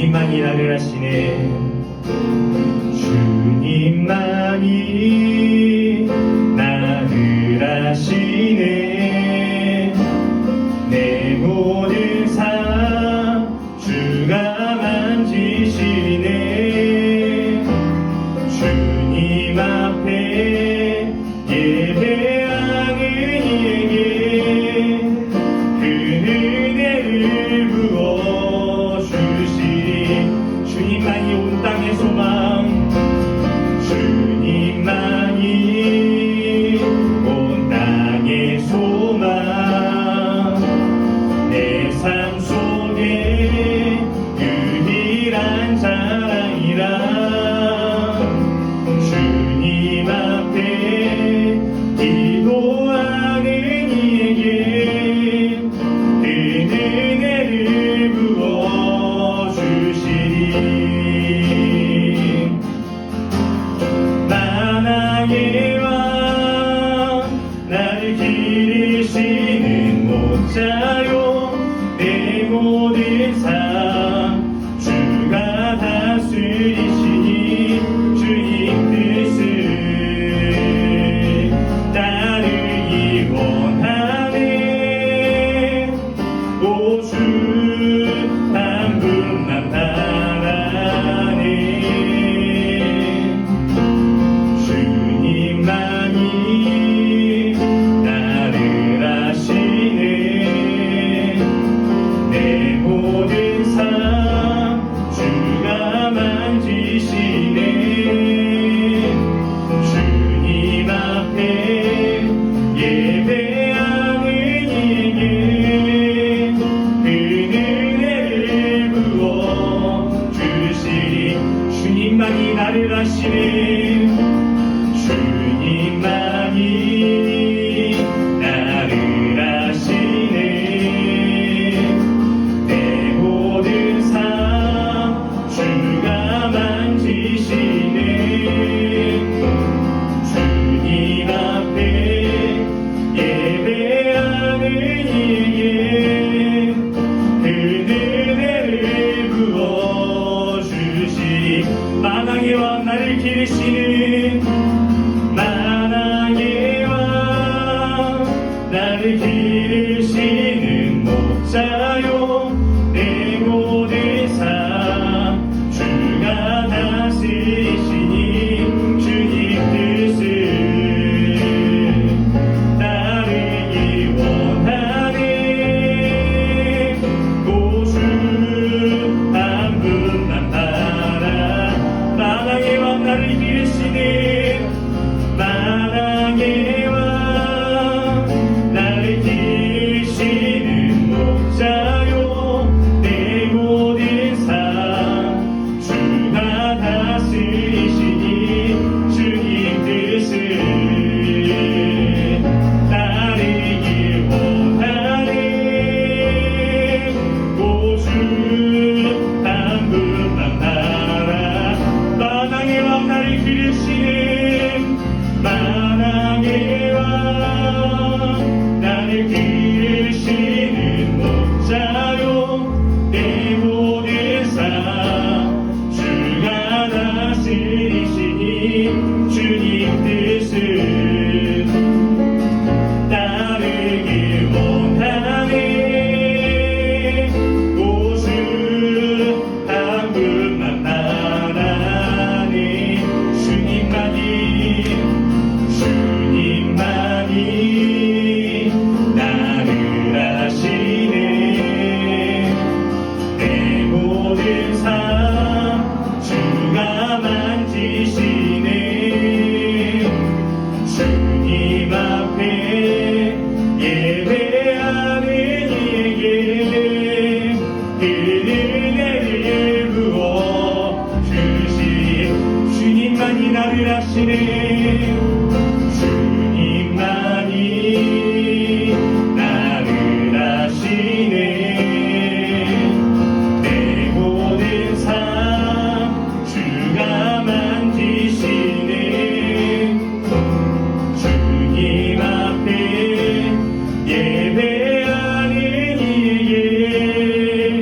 주님만이 나를 아시네. 주님만이 나를 아시네. 내 모든 삶 주가 만지시네. 주님 앞에 예배하는 이에게 그 은혜를 부어주시리. 주님만이 온 땅의 소망, 주님만이 온 땅의 소망, 내 삶 속에 유일한 자랑이라. 주님 앞에 기도하는 이에게 그 은혜를 부어주시리. 만왕의 왕 나를 기르시는 목자요, 내 모든 삶 주가 다스리시니 주님 뜻을 따르기 원하네. 오 주 한 분만 바라네. 주님만이 나를 아시네. 내 모든 삶 주가 만지시네. 주님 앞에 예배하는 이에게 그 은혜를 부어주시리. 주님만이 나를 아시네. 주님만이 나를 아시네. 내 모든 삶 주가 만지시네. 주님 앞에 예배하는 이에게 그 은혜를 부어주시리. 만왕의 왕 나를 기르시는, 만왕의 왕 나를 기르시는 목자요, 내 모든 삶 주가 다스리시니 주님 뜻을 따르기 원하네. 오 주 한 분만 바라. 만왕의 왕 나를 기르시는, 만왕의 왕 나를 기르시는 목자요, 내 모든 삶 주가 다스리시니 주님 뜻을 따르기 원하네. 오 주 한 분만 바라. 만왕의 왕 나를 기르시는, 만왕의 왕 나를 기르시는 목자요, 내 모든 삶 주가 다스리시니 주님 뜻을 따르기 원하네. 오 주 한 분만 바라네. 주님만이 나를 아시네. 내 모든 삶 주가 만지시네. 주님 앞에 예배하는 이에게 그 은혜를 부어주시리. 주님만이 나를 아시네. 주님만이 나를 아시네. 내 모든 삶 주가 만지시네. 주님 앞에 예배하는 이에게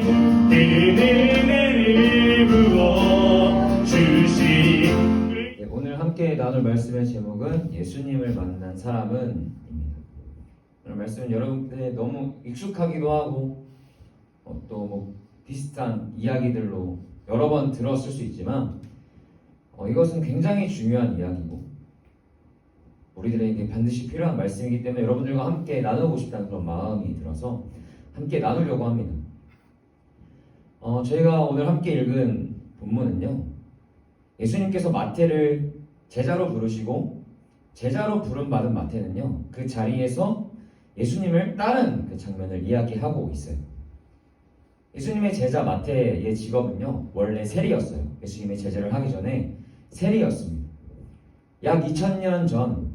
그 은혜를 함께 나눌 말씀의 제목은 예수님을 만난 사람은 입니다. 오늘 말씀은 여러분들의 너무 익숙하기도 하고 또 뭐 비슷한 이야기들로 여러 번 들었을 수 있지만 이것은 굉장히 중요한 이야기고 우리들에게 반드시 필요한 말씀이기 때문에 여러분들과 함께 나누고 싶다는 그런 마음이 들어서 함께 나누려고 합니다. 저희가 오늘 함께 읽은 본문은요, 예수님께서 마태를 제자로 부르시고 제자로 부름받은 마태는요, 그 자리에서 예수님을 따른 그 장면을 이야기하고 있어요. 예수님의 제자 마태의 직업은요, 원래 세리였어요. 예수님의 제자를 하기 전에 세리였습니다. 약 2000년 전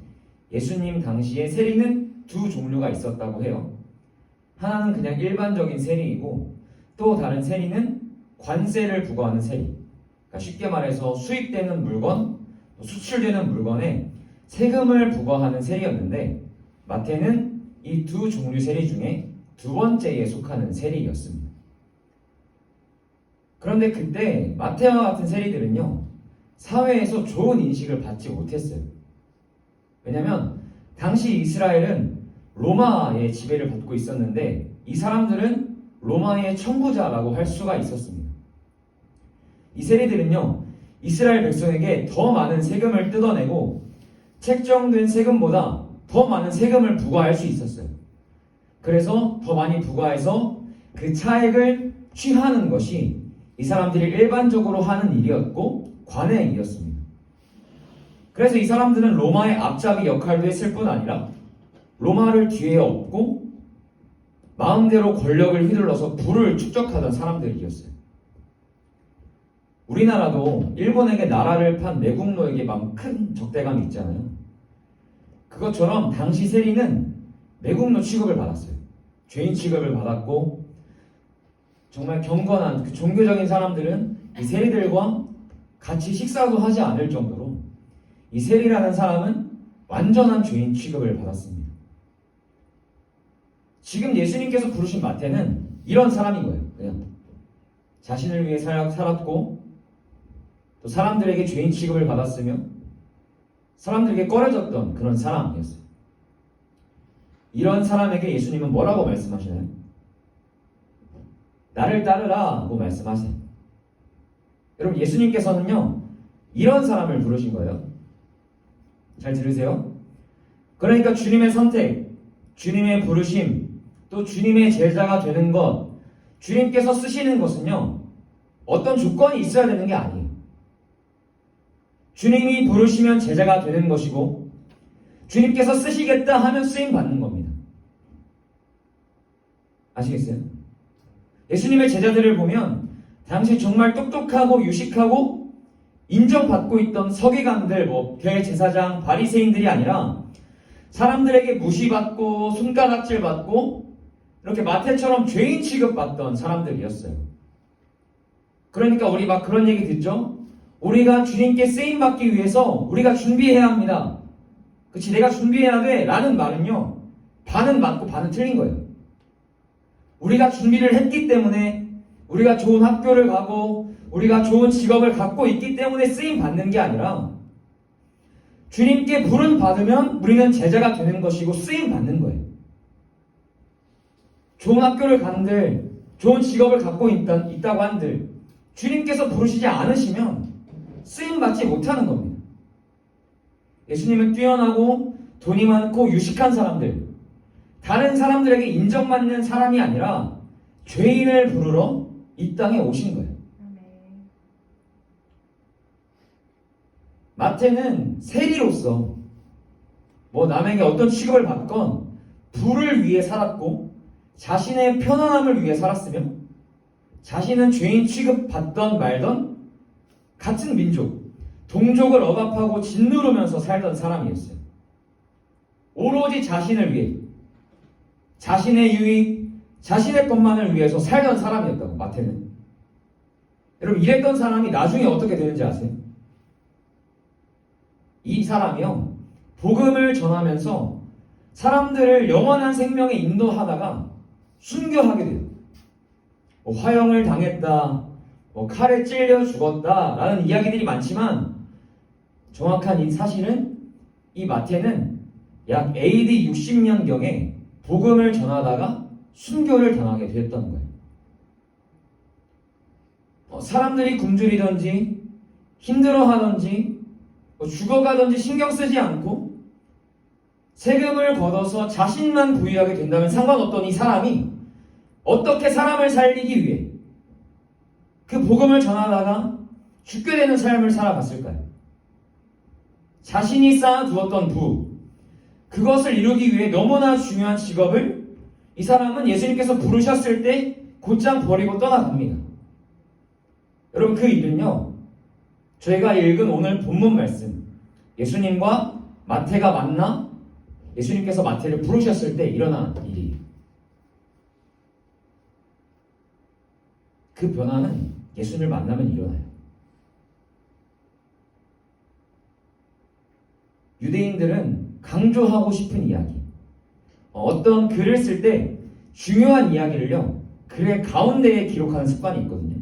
예수님 당시에 세리는 두 종류가 있었다고 해요. 하나는 그냥 일반적인 세리이고 또 다른 세리는 관세를 부과하는 세리. 그러니까 쉽게 말해서 수입되는 물건, 수출되는 물건에 세금을 부과하는 세리였는데 마태는 이 두 종류 세리 중에 두 번째에 속하는 세리였습니다. 그런데 그때 마태와 같은 세리들은요, 사회에서 좋은 인식을 받지 못했어요. 왜냐하면 당시 이스라엘은 로마의 지배를 받고 있었는데 이 사람들은 로마의 청부자라고 할 수가 있었습니다. 이 세리들은요, 이스라엘 백성에게 더 많은 세금을 뜯어내고 책정된 세금보다 더 많은 세금을 부과할 수 있었어요. 그래서 더 많이 부과해서 그 차액을 취하는 것이 이 사람들이 일반적으로 하는 일이었고 관행의 일이었습니다. 그래서 이 사람들은 로마의 앞잡이 역할도 했을 뿐 아니라 로마를 뒤에 업고 마음대로 권력을 휘둘러서 부를 축적하던 사람들이었어요. 우리나라도 일본에게 나라를 판 매국노에게만 큰 적대감이 있잖아요. 그것처럼 당시 세리는 매국노 취급을 받았어요. 죄인 취급을 받았고 정말 경건한 그 종교적인 사람들은 이 세리들과 같이 식사도 하지 않을 정도로 이 세리라는 사람은 완전한 죄인 취급을 받았습니다. 지금 예수님께서 부르신 마태는 이런 사람인 거예요. 그냥 자신을 위해 살았고 또 사람들에게 죄인 취급을 받았으며 사람들에게 꺼려졌던 그런 사람이었어요. 이런 사람에게 예수님은 뭐라고 말씀하시나요? 나를 따르라고 말씀하세요. 여러분, 예수님께서는요, 이런 사람을 부르신 거예요. 잘 들으세요. 그러니까 주님의 선택, 주님의 부르심, 또 주님의 제자가 되는 것, 주님께서 쓰시는 것은요, 어떤 조건이 있어야 되는 게 아니에요. 주님이 부르시면 제자가 되는 것이고 주님께서 쓰시겠다 하면 쓰임 받는 겁니다. 아시겠어요? 예수님의 제자들을 보면 당시 정말 똑똑하고 유식하고 인정받고 있던 서기관들, 대제사장, 바리새인들이 아니라 사람들에게 무시받고 손가락질 받고 이렇게 마태처럼 죄인 취급받던 사람들이었어요. 그러니까 우리 막 그런 얘기 듣죠? 우리가 주님께 쓰임받기 위해서 우리가 준비해야 합니다. 그치, 내가 준비해야 돼 라는 말은요, 반은 맞고 반은 틀린 거예요. 우리가 준비를 했기 때문에, 우리가 좋은 학교를 가고 우리가 좋은 직업을 갖고 있기 때문에 쓰임받는 게 아니라 주님께 부름 받으면 우리는 제자가 되는 것이고 쓰임받는 거예요. 좋은 학교를 간들, 좋은 직업을 갖고 있다고 한들 주님께서 부르시지 않으시면 쓰임받지 못하는 겁니다. 예수님은 뛰어나고 돈이 많고 유식한 사람들, 다른 사람들에게 인정받는 사람이 아니라 죄인을 부르러 이 땅에 오신 거예요. 마태는 세리로서 남에게 어떤 취급을 받건 부를 위해 살았고 자신의 편안함을 위해 살았으며 자신은 죄인 취급받던 말던 같은 민족, 동족을 억압하고 짓누르면서 살던 사람이었어요. 오로지 자신을 위해, 자신의 유익, 자신의 것만을 위해서 살던 사람이었다고, 마태는. 여러분, 이랬던 사람이 나중에 어떻게 되는지 아세요? 이 사람이요, 복음을 전하면서 사람들을 영원한 생명에 인도하다가 순교하게 돼요. 화형을 당했다, 칼에 찔려 죽었다 라는 이야기들이 많지만 정확한 이 사실은 이 마태는 약 AD 60년경에 복음을 전하다가 순교를 당하게 되었던 거예요. 사람들이 굶주리든지 힘들어하든지 죽어가든지 신경 쓰지 않고 세금을 걷어서 자신만 부유하게 된다면 상관없던 이 사람이 어떻게 사람을 살리기 위해 그 복음을 전하다가 죽게 되는 삶을 살아갔을까요? 자신이 쌓아두었던 부, 그것을 이루기 위해 너무나 중요한 직업을 이 사람은 예수님께서 부르셨을 때 곧장 버리고 떠나갑니다. 여러분, 그 일은요, 저희가 읽은 오늘 본문 말씀, 예수님과 마태가 만나 예수님께서 마태를 부르셨을 때 일어난 일이에요. 그 변화는 예수님을 만나면 일어나요. 유대인들은 강조하고 싶은 이야기, 어떤 글을 쓸 때 중요한 이야기를요, 글의 가운데에 기록하는 습관이 있거든요.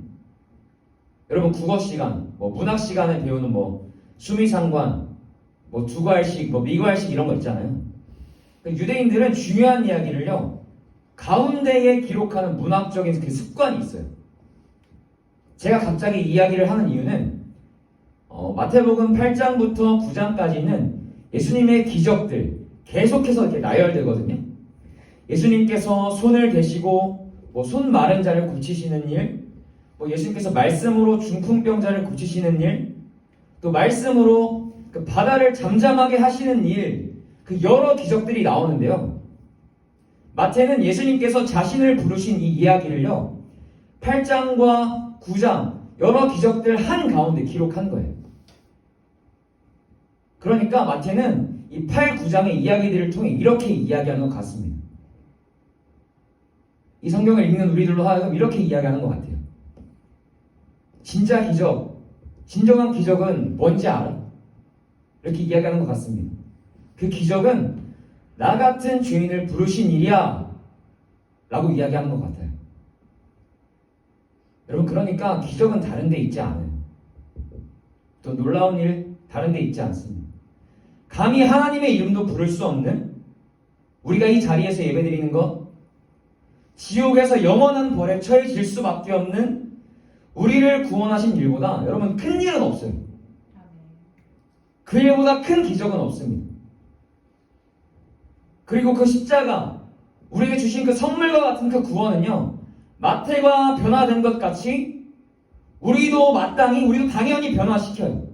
여러분, 국어 시간, 문학 시간에 배우는 수미상관, 두괄식, 미괄식 이런 거 있잖아요. 유대인들은 중요한 이야기를요, 가운데에 기록하는 문학적인 그 습관이 있어요. 제가 갑자기 이야기를 하는 이유는 마태복음 8장부터 9장까지는 예수님의 기적들 계속해서 이렇게 나열되거든요. 예수님께서 손을 대시고 손 마른 자를 고치시는 일, 예수님께서 말씀으로 중풍병자를 고치시는 일, 또 말씀으로 그 바다를 잠잠하게 하시는 일, 그 여러 기적들이 나오는데요. 마태는 예수님께서 자신을 부르신 이 이야기를요, 8장과 9장 여러 기적들 한가운데 기록한 거예요. 그러니까 마태는 이 8, 9장의 이야기들을 통해 이렇게 이야기하는 것 같습니다. 이 성경을 읽는 우리들로 하여금 이렇게 이야기하는 것 같아요. 진짜 기적, 진정한 기적은 뭔지 알아? 이렇게 이야기하는 것 같습니다. 그 기적은 나 같은 죄인을 부르신 일이야 라고 이야기하는 것 같아요. 여러분, 그러니까 기적은 다른 데 있지 않아요. 또 놀라운 일 다른 데 있지 않습니다. 감히 하나님의 이름도 부를 수 없는 우리가 이 자리에서 예배드리는 것, 지옥에서 영원한 벌에 처해질 수밖에 없는 우리를 구원하신 일보다 여러분 큰 일은 없어요. 그 일보다 큰 기적은 없습니다. 그리고 그 십자가, 우리에게 주신 그 선물과 같은 그 구원은요, 마태가 변화된 것 같이 우리도 당연히 변화시켜요.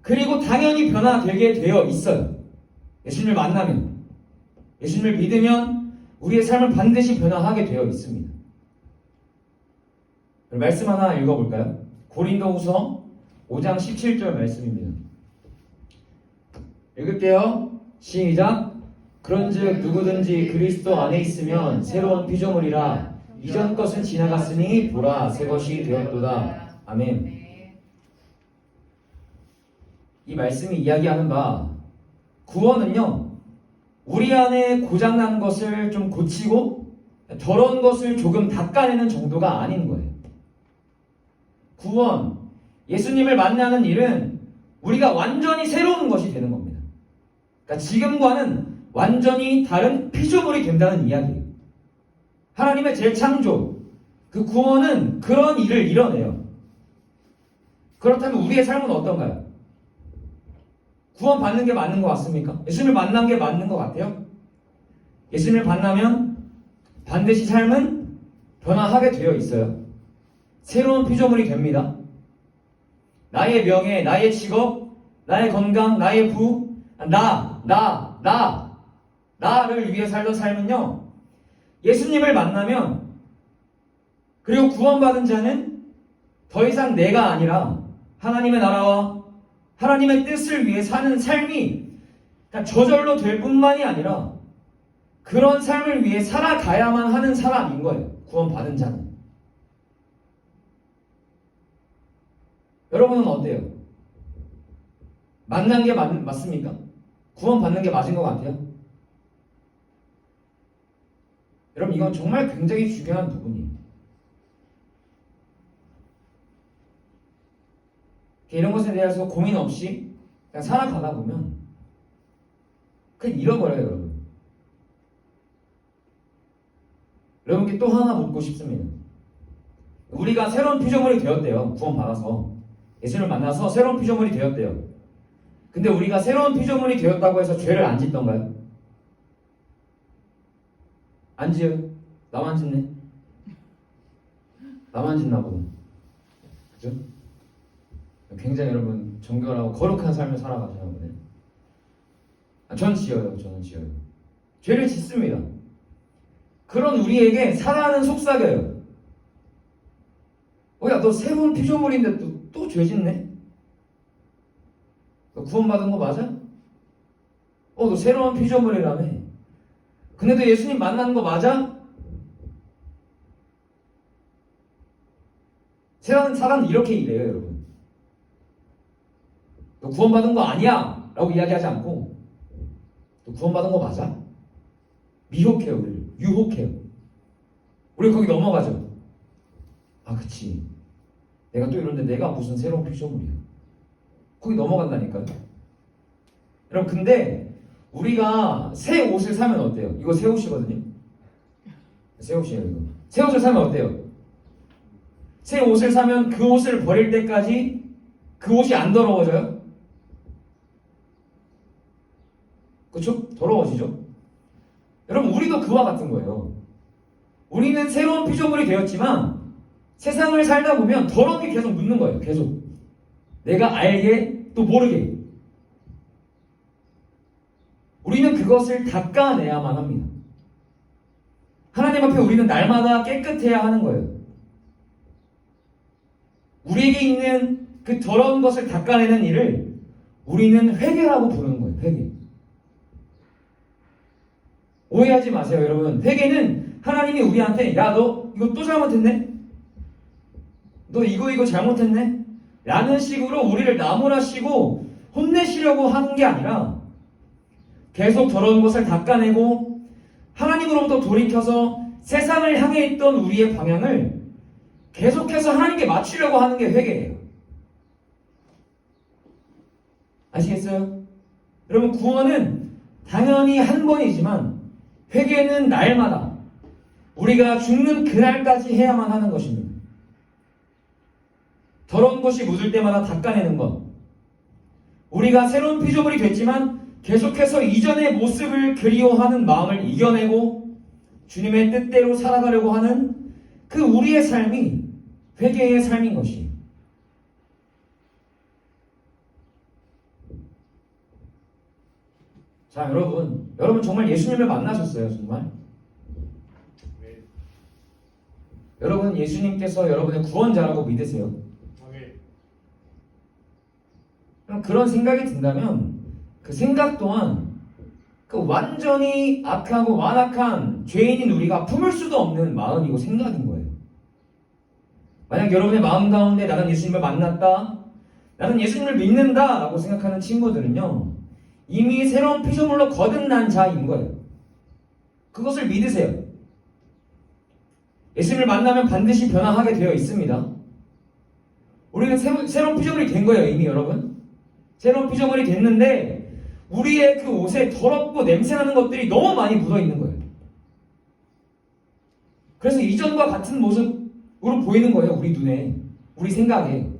그리고 당연히 변화되게 되어 있어요. 예수님을 만나면, 예수님을 믿으면 우리의 삶을 반드시 변화하게 되어 있습니다. 말씀 하나 읽어볼까요? 고린도후서 5장 17절 말씀입니다. 읽을게요. 시작. 그런즉 누구든지 그리스도 안에 있으면 새로운 피조물이라, 이전 것은 지나갔으니 보라 새 것이 되었도다. 아멘. 이 말씀이 이야기하는 바, 구원은요, 우리 안에 고장난 것을 좀 고치고 더러운 것을 조금 닦아내는 정도가 아닌 거예요. 구원, 예수님을 만나는 일은 우리가 완전히 새로운 것이 되는 겁니다. 그러니까 지금과는 완전히 다른 피조물이 된다는 이야기예요. 하나님의 재창조, 그 구원은 그런 일을 이뤄내요. 그렇다면 우리의 삶은 어떤가요? 구원 받는 게 맞는 것 같습니까? 예수님을 만난 게 맞는 것 같아요? 예수님을 만나면 반드시 삶은 변화하게 되어 있어요. 새로운 피조물이 됩니다. 나의 명예, 나의 직업, 나의 건강, 나의 부, 나를 위해 살던 삶은요, 예수님을 만나면, 그리고 구원받은 자는 더 이상 내가 아니라 하나님의 나라와 하나님의 뜻을 위해 사는 삶이 저절로 될 뿐만이 아니라 그런 삶을 위해 살아가야만 하는 사람인 거예요. 구원받은 자는. 여러분은 어때요? 만난 게 맞습니까? 구원받는 게 맞은 것 같아요? 여러분, 이건 정말 굉장히 중요한 부분이에요. 이런 것에 대해서 고민 없이 그냥 살아가다 보면 그냥 잃어버려요, 여러분. 여러분께 또 하나 묻고 싶습니다. 우리가 새로운 피조물이 되었대요. 구원받아서. 예수님을 만나서 새로운 피조물이 되었대요. 근데 우리가 새로운 피조물이 되었다고 해서 죄를 안 짓던가요? 안 지어요? 나만 짓네? 나만 짓나 보다. 그죠? 굉장히 여러분 정결하고 거룩한 삶을 살아가시나 보네. 전 지어요. 저는 지어요. 죄를 짓습니다. 그런 우리에게 사랑은 속삭여요. 야, 너 새로운 피조물인데 또 죄 짓네? 너 구원받은 거 맞아? 너 새로운 피조물이라며. 근데 너 예수님 만나는 거 맞아? 사단은 이렇게 일해요, 여러분. 너 구원받은 거 아니야! 라고 이야기하지 않고 너 구원받은 거 맞아? 미혹해요, 우리를. 유혹해요. 우리 거기 넘어가죠. 아, 그치. 내가 또 이런데 내가 무슨 새로운 피조물이야. 거기 넘어간다니까요. 여러분, 근데 우리가 새 옷을 사면 어때요? 이거 새 옷이거든요. 새 옷이에요, 이거. 새 옷을 사면 어때요? 새 옷을 사면 그 옷을 버릴 때까지 그 옷이 안 더러워져요? 그쵸? 더러워지죠? 여러분, 우리도 그와 같은 거예요. 우리는 새로운 피조물이 되었지만 세상을 살다 보면 더러움이 계속 묻는 거예요. 계속. 내가 알게 또 모르게. 우리는 그것을 닦아내야만 합니다. 하나님 앞에 우리는 날마다 깨끗해야 하는 거예요. 우리에게 있는 그 더러운 것을 닦아내는 일을 우리는 회개라고 부르는 거예요. 회개. 오해하지 마세요, 여러분. 회개는 하나님이 우리한테 야, 너 이거 또 잘못했네? 너 이거 잘못했네? 라는 식으로 우리를 나무라시고 혼내시려고 하는 게 아니라 계속 더러운 것을 닦아내고 하나님으로부터 돌이켜서 세상을 향해 있던 우리의 방향을 계속해서 하나님께 맞추려고 하는 게 회개예요. 아시겠어요? 여러분, 구원은 당연히 한 번이지만 회개는 날마다 우리가 죽는 그날까지 해야만 하는 것입니다. 더러운 것이 묻을 때마다 닦아내는 것. 우리가 새로운 피조물이 됐지만 계속해서 이전의 모습을 그리워하는 마음을 이겨내고 주님의 뜻대로 살아가려고 하는 그 우리의 삶이 회개의 삶인 것이에요. 자, 여러분 정말 예수님을 만나셨어요, 정말? 네. 여러분, 예수님께서 여러분의 구원자라고 믿으세요? 네. 그럼 그런 생각이 든다면 그 생각 또한 그 완전히 악하고 완악한 죄인인 우리가 품을 수도 없는 마음이고 생각인 거예요. 만약 여러분의 마음 가운데 나는 예수님을 만났다, 나는 예수님을 믿는다 라고 생각하는 친구들은요, 이미 새로운 피조물로 거듭난 자인 거예요. 그것을 믿으세요. 예수님을 만나면 반드시 변화하게 되어 있습니다. 우리는 새로운 피조물이 된 거예요, 이미. 여러분, 새로운 피조물이 됐는데 우리의 그 옷에 더럽고 냄새나는 것들이 너무 많이 묻어 있는 거예요. 그래서 이전과 같은 모습으로 보이는 거예요, 우리 눈에, 우리 생각에.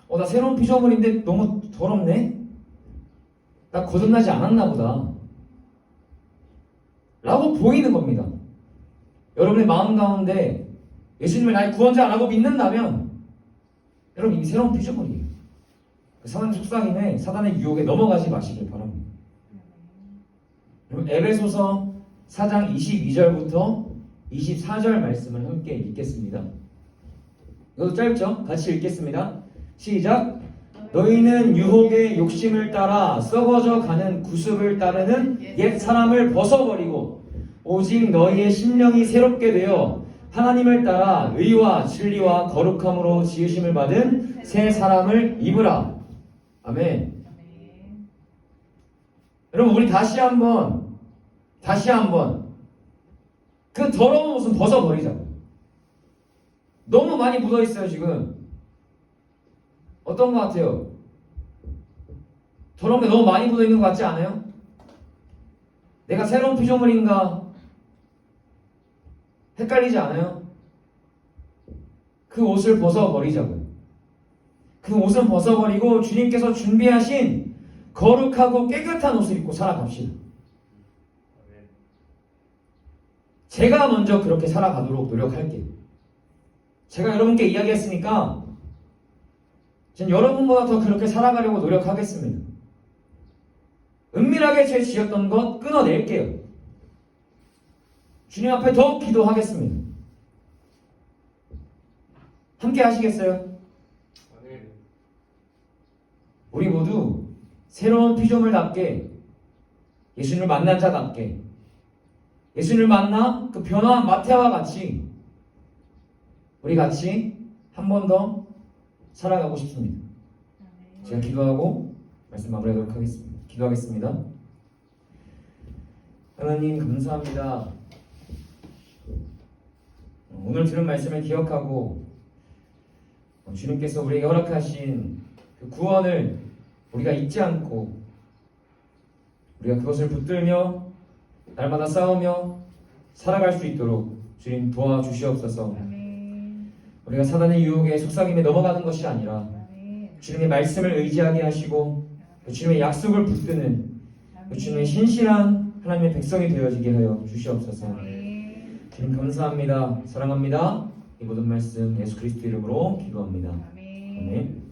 나 새로운 피조물인데 너무 더럽네? 나 거듭나지 않았나 보다 라고 보이는 겁니다. 여러분의 마음 가운데 예수님을 나의 구원자라고 믿는다면 여러분 이미 새로운 피조물이에요. 사단의 속삭임에, 사단의 유혹에 넘어가지 마시길 바랍니다. 여러분, 에베소서 4장 22절부터 24절 말씀을 함께 읽겠습니다. 이것도 짧죠? 같이 읽겠습니다. 시작. 너희는 유혹의 욕심을 따라 썩어져 가는 구습을 따르는 옛 사람을 벗어버리고 오직 너희의 심령이 새롭게 되어 하나님을 따라 의와 진리와 거룩함으로 지으심을 받은 새 사람을 입으라. 아멘. 여러분, 우리 다시 한번 그 더러운 옷은 벗어버리자고. 너무 많이 묻어있어요, 지금. 어떤 것 같아요? 저런 게 너무 많이 묻어 있는 것 같지 않아요? 내가 새로운 피조물인가? 헷갈리지 않아요? 그 옷을 벗어버리자고요. 그 옷은 벗어버리고 주님께서 준비하신 거룩하고 깨끗한 옷을 입고 살아갑시다. 제가 먼저 그렇게 살아가도록 노력할게요. 제가 여러분께 이야기했으니까 전 여러분보다 더 그렇게 살아가려고 노력하겠습니다. 은밀하게 죄 지었던 것 끊어낼게요. 주님 앞에 더욱 기도하겠습니다. 함께 하시겠어요? 우리 모두 새로운 피조물답게 예수님을 만난 자답게 예수님을 만나 그 변화한 마태와 같이 우리 같이 한 번 더 살아가고 싶습니다. 제가 기도하고 말씀 마무리하도록 하겠습니다. 기도하겠습니다. 하나님 감사합니다. 오늘 들은 말씀을 기억하고 주님께서 우리에게 허락하신 그 구원을 우리가 잊지 않고 우리가 그것을 붙들며 날마다 싸우며 살아갈 수 있도록 주님 도와주시옵소서. 우리가 사단의 유혹에 속삭임에 넘어가는 것이 아니라 주님의 말씀을 의지하게 하시고 주님의 약속을 붙드는 주님의 신실한 하나님의 백성이 되어지게 하여 주시옵소서. 주님 감사합니다. 사랑합니다. 이 모든 말씀 예수 그리스도 이름으로 기도합니다. 아멘.